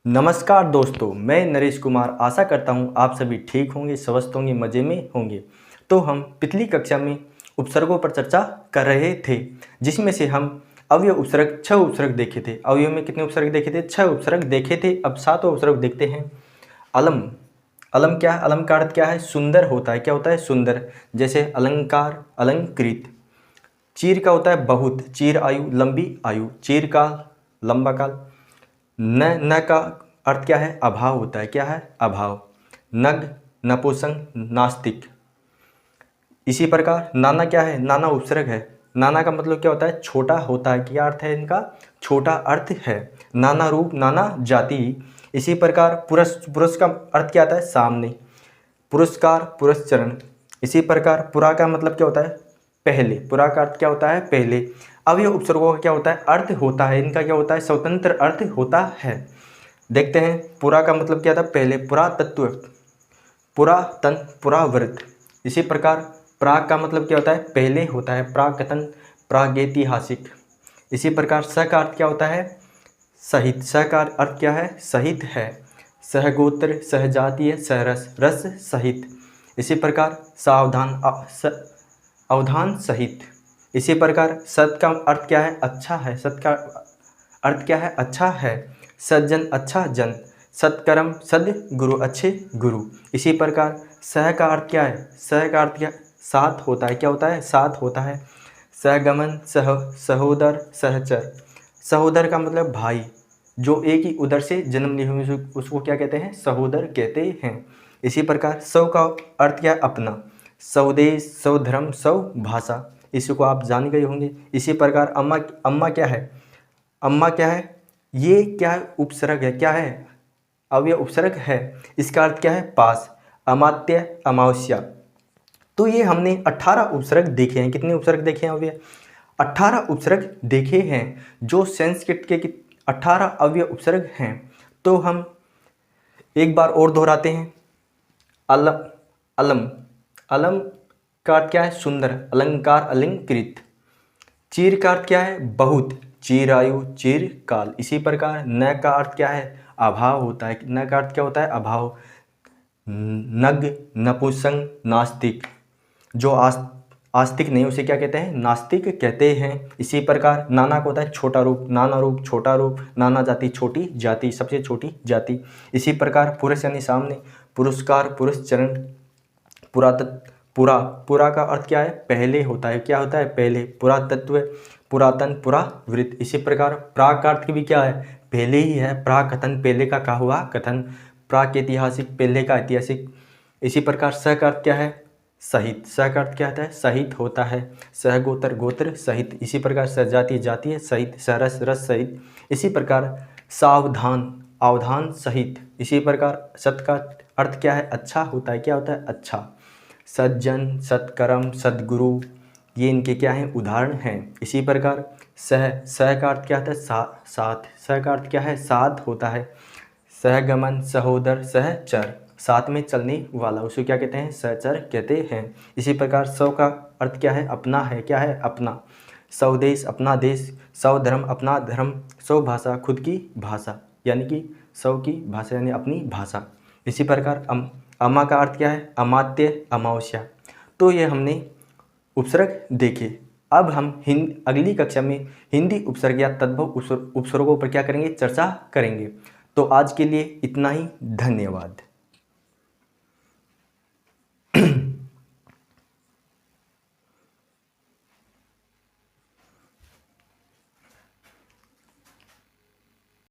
नमस्कार दोस्तों, मैं नरेश कुमार आशा करता हूँ आप सभी ठीक होंगे, स्वस्थ होंगे, मज़े में होंगे। तो हम पिछली कक्षा में उपसर्गों पर चर्चा कर रहे थे, जिसमें से हम अवयव उपसर्ग 6 उपसर्ग देखे थे। अवयव में कितने उपसर्ग देखे थे? 6 उपसर्ग देखे थे। अब 7वां उपसर्ग देखते हैं। अलम। अलम क्या है? अलम का अर्थ क्या है? सुंदर होता है। क्या होता है? सुंदर। जैसे अलंकार, अलंकृत। चीर का होता है बहुत, चीर आयु, लंबी आयु, चीर काल, लंबा काल। न का अर्थ क्या है? अभाव होता है। क्या है? अभाव। नग, नपुंसक, नास्तिक। इसी प्रकार नाना क्या है? नाना उपसर्ग है। नाना का मतलब क्या होता है? छोटा होता है। क्या अर्थ है इनका? छोटा अर्थ है। नाना रूप, नाना जाति। इसी प्रकार पुरुष, पुरुष का अर्थ क्या आता है? सामने। पुरस्कार, पुरस्चरण। इसी प्रकार पुरा का मतलब क्या होता है? पहले। पुरा का अर्थ क्या होता है? पहले। अब ये उपसर्गों का क्या होता है? अर्थ होता है। इनका क्या होता है? स्वतंत्र अर्थ होता है। देखते हैं। पुरा का मतलब क्या था? पहले। पुरातत्व, पुरातन, पुराव्रत। इसी प्रकार प्राग का मतलब क्या होता है? पहले होता है। प्रागकथन, प्रागैतिहासिक। इसी प्रकार स का अर्थ क्या होता है? सहित। स का अर्थ क्या है? सहित है। सहगोत्र, सहजातीय, सहरस, रस सहित। इसी प्रकार सावधान, अवधान सहित। इसी प्रकार सत का अर्थ क्या है? अच्छा है। सत का अर्थ क्या है? अच्छा है। सज्जन, अच्छा जन। सत्कर्म, सद्गुरु, अच्छे गुरु। इसी प्रकार सह का अर्थ क्या है? सह का अर्थ क्या? साथ होता है। क्या होता है? साथ होता है। सहगमन, सहोदर, सहचर। सहोदर का मतलब भाई, जो एक ही उदर से जन्म लिए हुए उसको क्या कहते हैं? सहोदर कहते हैं। इसी प्रकार सौ का अर्थ क्या है? अपना। स्वदेश, स्वधर्म, स्वभाषा। इसी को आप जान गए होंगे। इसी प्रकार अम्मा, अम्मा क्या है? अम्मा क्या है? ये क्या है? उपसर्ग है। क्या है? अवयव उपसर्ग है। इसका अर्थ क्या है? पास। अमात्य, अमावस्या। तो ये हमने 18 उपसर्ग देखे हैं। कितने उपसर्ग देखे हैं? अवयव 18 उपसर्ग देखे हैं, जो संस्कृत के 18 अवयव उपसर्ग हैं। तो हम एक बार और दोहराते हैं। अलम, अलम। अलम का अर्थ क्या है? सुंदर। अलंकार, अलंकृत। चीर का अर्थ क्या है? बहुत। चिरायु, चिरकाल। इसी प्रकार न का अर्थ क्या है? अभाव होता है। न का अर्थ क्या होता है? अभाव। नग, नपुंसक, नास्तिक। जो आस्तिक नहीं उसे क्या कहते हैं? नास्तिक कहते हैं। इसी प्रकार नाना को होता है छोटा रूप, नाना रूप, छोटा रूप, नाना जाति, छोटी जाति, सबसे छोटी जाति। इसी प्रकार पुरुष यानी सामने, पुरस्कार, पुरस्चरण, पुरातत्व। पुरा का अर्थ क्या है? पहले होता है। क्या होता है? पहले। पुरातत्व, पुरातन, पुरावृत। इसी प्रकार प्राक का अर्थ भी क्या है? पहले ही है। प्राकथन, पहले का कहा हुआ कथन। प्रागैतिहासिक, पहले का ऐतिहासिक। इसी प्रकार स का अर्थ क्या है? सहित। स का अर्थ क्या होता है? सहित होता है। सहगोत्र, गोत्र सहित। इसी प्रकार सजातीय, जातीय सहित। सरस, रस सहित। इसी प्रकार सावधान, अवधान सहित। इसी प्रकार सत का अर्थ क्या है? अच्छा होता है। क्या होता है? अच्छा। सज्जन, सत्कर्म, सद्गुरु, ये इनके क्या हैं? उदाहरण हैं। इसी प्रकार सह का अर्थ क्या होता है? साथ। सह का अर्थ क्या है? साथ होता है। सहगमन, सहोदर, सहचर, साथ में चलने वाला, उसे क्या कहते हैं? सहचर कहते हैं। इसी प्रकार सौ का अर्थ क्या है? अपना है। क्या है? अपना। स्वदेश, अपना देश। स्वधर्म, अपना धर्म। स्वभाषा, खुद की भाषा, यानी कि सौ की भाषा यानी अपनी भाषा। इसी प्रकार अम्मा का अर्थ क्या है? अमात्य, अमावस्या। तो ये हमने उपसर्ग देखे। अब हम अगली कक्षा में हिंदी उपसर्ग या तद्भव उपसर्गों पर क्या करेंगे? चर्चा करेंगे। तो आज के लिए इतना ही। धन्यवाद।